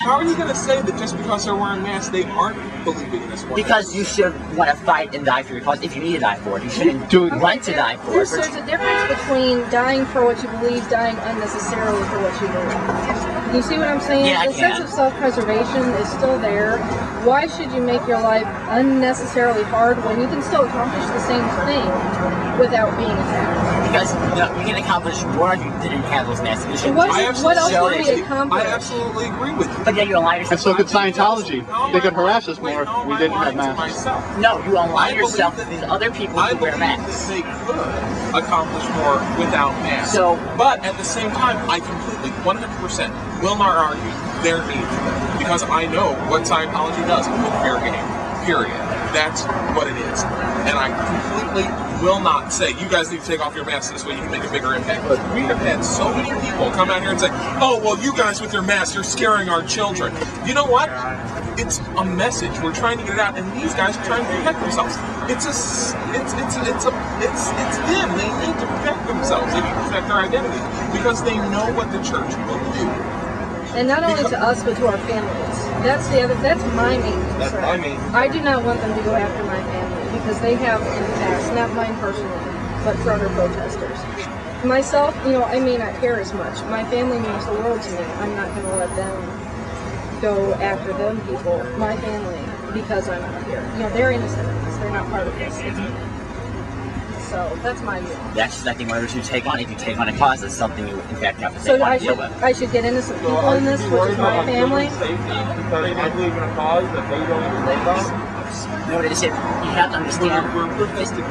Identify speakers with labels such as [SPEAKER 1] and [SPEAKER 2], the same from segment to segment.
[SPEAKER 1] How are you going to say that just because they're wearing masks, they aren't believing this one?
[SPEAKER 2] Because you should want to fight and die for your cause if you need to die for it. You shouldn't want to die for it.
[SPEAKER 3] There's a difference between dying for what you believe, dying unnecessarily for what you believe. You see what I'm saying?
[SPEAKER 2] Yeah,
[SPEAKER 3] the sense of self-preservation is still there. Why should you make your life unnecessarily hard when you can still accomplish the same thing without being attacked?
[SPEAKER 2] Because you can accomplish more if you didn't have those masks.
[SPEAKER 3] What else would we accomplish?
[SPEAKER 1] I absolutely agree with you.
[SPEAKER 2] But then you align yourself.
[SPEAKER 4] And so could Scientology. They could harass us more if we didn't have masks.
[SPEAKER 2] No, you align yourself with these other people who wear masks.
[SPEAKER 1] They could accomplish more without masks. But at the same time, I completely, 100%, will not argue their need for them. Because I know what Scientology does with fair game. Period. That's what it is. And I completely will not say, you guys need to take off your masks this way you can make a bigger impact. But we have had so many people come out here and say, oh, well, you guys with your masks, you're scaring our children. You know what? It's a message. We're trying to get it out, and these guys are trying to protect themselves. It's them. They need to protect themselves. They need to protect their identity because they know what the church will do.
[SPEAKER 3] And not only to us, but to our families. That's my main concern. I do not want them to go after my family because they have in the past, not mine personally, but for other protesters. Myself, I may not care as much. My family means the world to me. I'm not going to let them go after them people, my family, because I'm out here. They're innocent of this. They're not part of this. It's me. So that's my view.
[SPEAKER 2] That's just nothing whether you take on. If you take on a cause, it's something you in fact have to
[SPEAKER 3] so
[SPEAKER 2] take deal with.
[SPEAKER 3] I should get innocent people in this, which is my family.
[SPEAKER 1] Because I believe in a cause that they don't even know about.
[SPEAKER 2] No, they said you have to understand.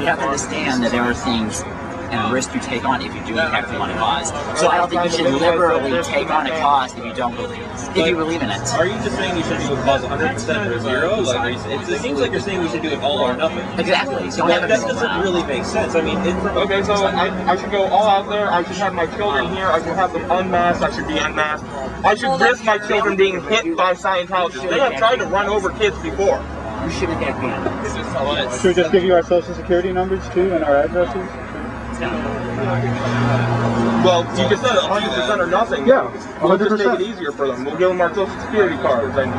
[SPEAKER 2] You have to understand that there are things and risks you take on if you do have to on a cause. So I don't think you should liberally take on a cause if you don't believe it. If you believe in it.
[SPEAKER 5] Are you just saying you should do a cause 100% or zero? It seems like you're saying we should do it all or nothing.
[SPEAKER 2] Exactly. So
[SPEAKER 5] that doesn't really make sense. I mean,
[SPEAKER 1] okay, so I should go all out there. I should have my children here. I should have them unmasked. I should be unmasked. I should risk my children being hit by Scientologists. They have tried to run over kids before.
[SPEAKER 2] You shouldn't get banned.
[SPEAKER 4] Should we just give you our social security numbers too and our addresses?
[SPEAKER 1] Well, you just said 100% or nothing.
[SPEAKER 4] Yeah, 100%.
[SPEAKER 1] We'll just make it easier for them. We'll give them our social security cards and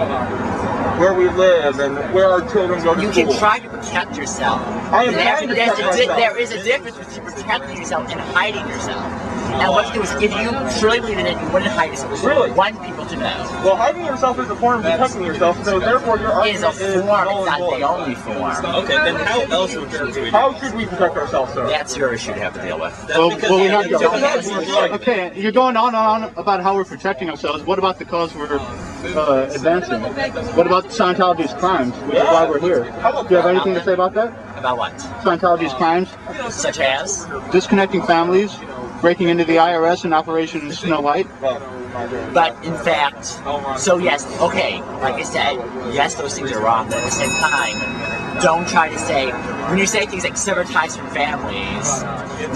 [SPEAKER 1] where we live and where our children go to school.
[SPEAKER 2] You can try to protect yourself.
[SPEAKER 1] I am trying to protect myself.
[SPEAKER 2] There is a difference between protecting yourself and hiding yourself. And what you do is, if you truly believe in it, you wouldn't hide yourself. You want people to know.
[SPEAKER 1] Well, hiding yourself is a form of protecting yourself, so therefore your argument
[SPEAKER 2] is a form, it's not the only form.
[SPEAKER 5] Okay, then how else would you
[SPEAKER 1] How should we protect ourselves, sir?
[SPEAKER 2] That's your issue to have to deal with.
[SPEAKER 4] Okay, you're going on and on about how we're protecting ourselves. What about the cause we're advancing? What about Scientology's crimes, which is why we're here? Do you have anything to say about that?
[SPEAKER 2] About what?
[SPEAKER 4] Scientology's crimes?
[SPEAKER 2] Such as?
[SPEAKER 4] Disconnecting families, breaking into the IRS in Operation Snow White.
[SPEAKER 2] But in fact, so yes, okay, like I said, yes, those things are wrong, but at the same time, don't try to say, when you say things like sever ties from families,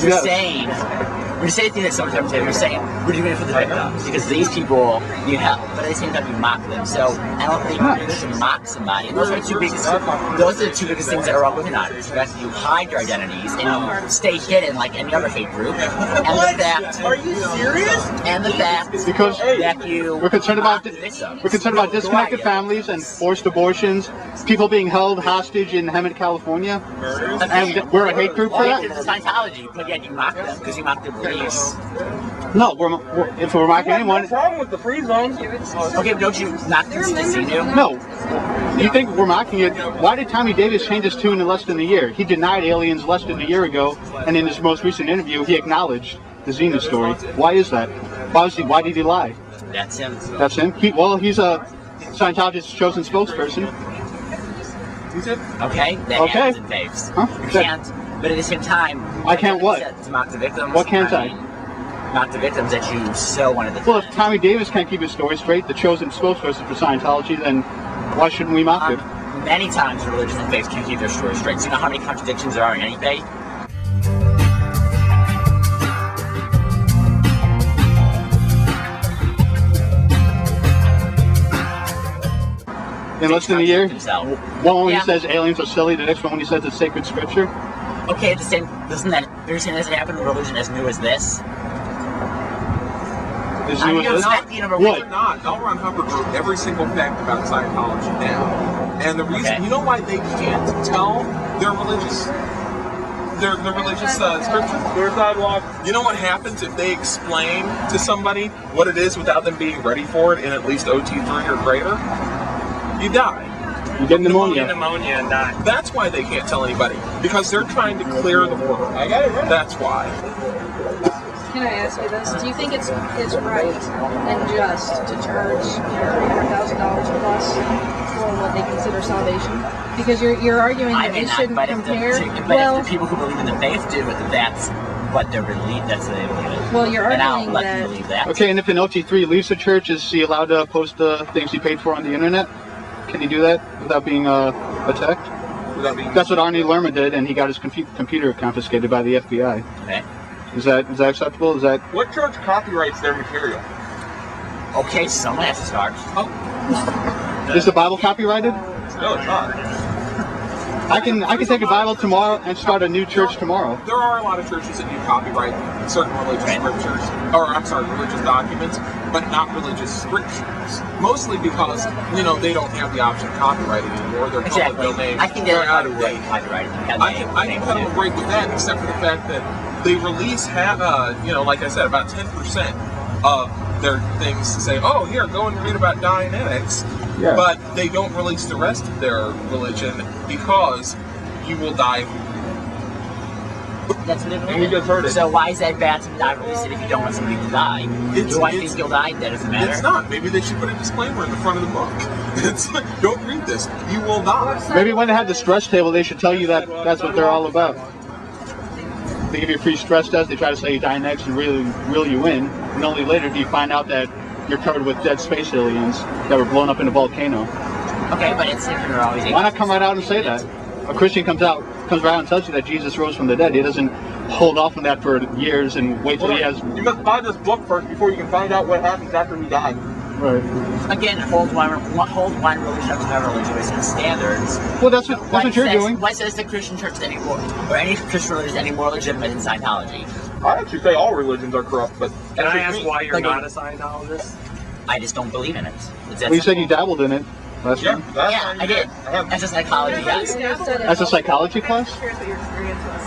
[SPEAKER 2] you're saying, when you say things like sever ties from families, you're saying, we're doing it for the victims, because these people need help, but at the same time you mock them. So I don't think you should mock somebody. And those are the two biggest things that are wrong with anonymous. You hide your identities and you stay hidden like any other hate group. And the fact,
[SPEAKER 1] are you serious?
[SPEAKER 2] And the fact
[SPEAKER 4] because
[SPEAKER 2] that
[SPEAKER 4] we're concerned about disconnected families and forced abortions, people being held hostage in Hemet, California, and we're a hate group for that.
[SPEAKER 2] It's Scientology, but yet you mock them because you mock their beliefs.
[SPEAKER 4] No, if we're mocking anyone.
[SPEAKER 1] What's wrong with the free zones?
[SPEAKER 2] Okay, but don't you mock them to see you?
[SPEAKER 4] No. You think we're mocking it? Why did Tommy Davis change his tune in less than a year? He denied aliens less than a year ago, and in his most recent interview, he acknowledged the Xena story. Why is that? Why did he lie?
[SPEAKER 2] That's him.
[SPEAKER 4] That's him? He's a Scientologist's chosen spokesperson.
[SPEAKER 2] Okay, that happens in faiths. You can't, but at the same time,
[SPEAKER 4] I can't what?
[SPEAKER 2] To mock the victims.
[SPEAKER 4] What can't I?
[SPEAKER 2] Mock the victims that you so wanted to.
[SPEAKER 4] Well, if Tommy Davis can't keep his story straight, the chosen spokesperson for Scientology, then why shouldn't we mock it?
[SPEAKER 2] Many times religions and faiths can't keep their story straight. So you know how many contradictions there are in any faith?
[SPEAKER 4] In less than a year? One when he says aliens are silly, the next one when he says it's sacred scripture?
[SPEAKER 2] Okay, you're saying that happen in religion as new as this?
[SPEAKER 4] Is
[SPEAKER 2] I
[SPEAKER 4] he
[SPEAKER 2] mean,
[SPEAKER 4] was
[SPEAKER 2] it's not the number
[SPEAKER 4] What?
[SPEAKER 1] They're not. L. Ron Hubbard wrote every single fact about Scientology down. And the reason,
[SPEAKER 2] Okay.
[SPEAKER 1] you know why they can't tell their religious scripture?
[SPEAKER 5] Suicide walk.
[SPEAKER 1] You know what happens if they explain to somebody what it is without them being ready for it in at least OT3 or greater? You die.
[SPEAKER 4] You get pneumonia.
[SPEAKER 5] Pneumonia and die.
[SPEAKER 1] That's why they can't tell anybody. Because they're trying to clear the world.
[SPEAKER 5] I got it right.
[SPEAKER 1] That's why.
[SPEAKER 3] Can I ask you this? Do you think it's right and just to charge $300,000 plus for what they consider salvation? Because you're arguing
[SPEAKER 2] I
[SPEAKER 3] that
[SPEAKER 2] mean,
[SPEAKER 3] they shouldn't
[SPEAKER 2] but
[SPEAKER 3] compare.
[SPEAKER 2] if the people who believe in the faith do it, that's what they're believe. That's what they believe.
[SPEAKER 3] Well, you're
[SPEAKER 2] and I'll
[SPEAKER 3] arguing
[SPEAKER 2] let
[SPEAKER 3] that.
[SPEAKER 2] them believe that.
[SPEAKER 4] Okay, and if an OT3 leaves the church, is he allowed to post the things he paid for on the internet? Can he do that without being attacked?
[SPEAKER 1] Without being
[SPEAKER 4] That's what Arnie Lerman did, and he got his computer confiscated by the FBI.
[SPEAKER 2] Okay.
[SPEAKER 4] Is that acceptable? Is that
[SPEAKER 1] What church copyrights their material?
[SPEAKER 2] Okay, someone has to start.
[SPEAKER 4] is the Bible copyrighted?
[SPEAKER 1] No, it's not.
[SPEAKER 4] I can take a Bible tomorrow and start a new church tomorrow.
[SPEAKER 1] There are a lot of churches that do copyright certain religious scriptures, or I'm sorry, religious documents, but not religious scriptures. Mostly because, they don't have the option of copyrighting anymore. They're public
[SPEAKER 2] Exactly.
[SPEAKER 1] domain.
[SPEAKER 2] I think they're
[SPEAKER 1] out of date.
[SPEAKER 2] copyrighted.
[SPEAKER 1] I can cut them a break with that, except for the fact that they release, like I said, about 10% of their things to say, oh, here, go and read about Dianetics.
[SPEAKER 4] Yeah.
[SPEAKER 1] But they don't release the rest of their religion because you will die.
[SPEAKER 2] That's what they believe.
[SPEAKER 1] And you just heard it.
[SPEAKER 2] So why is that bad to not release it if you don't want somebody to die? Do I think you'll die? That doesn't matter.
[SPEAKER 1] It's not. Maybe they should put a disclaimer in the front of the book. It's like, don't read this. You will die.
[SPEAKER 4] Maybe when they have the stress table, they should tell you that that's what they're all about. They give you a free stress test. They try to say you die next and really reel you in, and only later do you find out that you're covered with dead space aliens that were blown up in a volcano.
[SPEAKER 2] Okay, but it's different. Always.
[SPEAKER 4] Why not come right out and say that? A Christian comes right out and tells you that Jesus rose from the dead. He doesn't hold off on that for years and wait till he has.
[SPEAKER 1] You must buy this book first before you can find out what happens after we die.
[SPEAKER 4] Right.
[SPEAKER 2] Again, hold one religion up to another religion based on standards.
[SPEAKER 4] Well, that's what you're doing.
[SPEAKER 2] Why says the Christian church is any more, or any Christian religion is any more legitimate than Scientology?
[SPEAKER 1] I actually say all religions are corrupt, but
[SPEAKER 5] Can I ask why you're
[SPEAKER 2] Like
[SPEAKER 5] not a Scientologist?
[SPEAKER 2] I just don't believe in it. It's that
[SPEAKER 4] Well, you said you
[SPEAKER 2] simple.
[SPEAKER 4] dabbled in it last
[SPEAKER 1] yeah,
[SPEAKER 4] time.
[SPEAKER 1] that's
[SPEAKER 2] Yeah, I did. As a psychology, yes.
[SPEAKER 4] As a psychology class?
[SPEAKER 6] Here's what your experience was.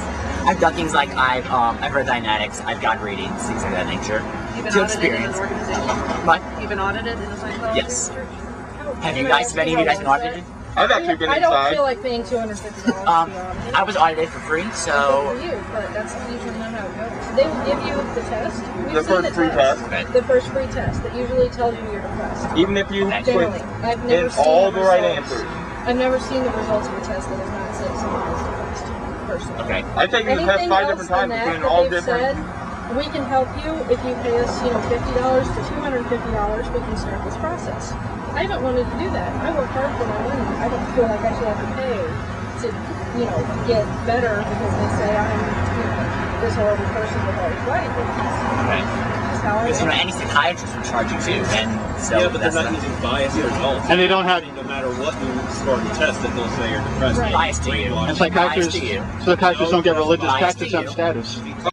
[SPEAKER 2] I've done things like I've read Dianetics, I've got readings, things of that nature.
[SPEAKER 6] You've been
[SPEAKER 2] To
[SPEAKER 6] audited in an
[SPEAKER 2] experience.
[SPEAKER 6] organization.
[SPEAKER 2] But
[SPEAKER 6] You've been audited in a Scientology
[SPEAKER 2] Yes.
[SPEAKER 6] church.
[SPEAKER 2] have you guys been audited?
[SPEAKER 1] I've actually been
[SPEAKER 3] I don't
[SPEAKER 1] inside.
[SPEAKER 3] feel like paying $250.
[SPEAKER 2] I was audited for free,
[SPEAKER 3] For
[SPEAKER 2] so
[SPEAKER 3] you, but that's usually not how it goes. They will give you the test. We've
[SPEAKER 1] The
[SPEAKER 3] seen
[SPEAKER 1] first free test.
[SPEAKER 2] Okay.
[SPEAKER 3] The first free test that usually tells you you're depressed.
[SPEAKER 1] Even if you
[SPEAKER 2] Okay.
[SPEAKER 3] Generally, I've never
[SPEAKER 1] in
[SPEAKER 3] seen
[SPEAKER 1] all the right
[SPEAKER 3] results.
[SPEAKER 1] answers.
[SPEAKER 3] I've never seen the results of a test that has not said someone is depressed. Personally.
[SPEAKER 2] okay.
[SPEAKER 1] I take the test
[SPEAKER 3] Anything
[SPEAKER 1] 5
[SPEAKER 3] else
[SPEAKER 1] different
[SPEAKER 3] than
[SPEAKER 1] times
[SPEAKER 3] that
[SPEAKER 1] between
[SPEAKER 3] that
[SPEAKER 1] all
[SPEAKER 3] they've
[SPEAKER 1] different.
[SPEAKER 3] said, we can help you if you pay us, $50 to $250. We can start this process. I haven't wanted to do that. I work hard for my money. I don't feel like I should have to pay to, get better because they say I'm, this horrible person with all these right.
[SPEAKER 2] Okay.
[SPEAKER 3] That's how I
[SPEAKER 2] Because
[SPEAKER 3] am.
[SPEAKER 2] any psychiatrist would charge you too, and so
[SPEAKER 5] Yeah, but they're
[SPEAKER 2] that's
[SPEAKER 5] not using biased results.
[SPEAKER 4] And they don't have.
[SPEAKER 5] No matter what you score the test, that they'll say you're depressed.
[SPEAKER 3] Right.
[SPEAKER 2] biased to you.
[SPEAKER 5] Brainwashed.
[SPEAKER 4] And psychiatrists,
[SPEAKER 2] Biased to you.
[SPEAKER 4] psychiatrists don't get religious
[SPEAKER 2] Biased to
[SPEAKER 4] tax exempt
[SPEAKER 2] you.
[SPEAKER 4] status.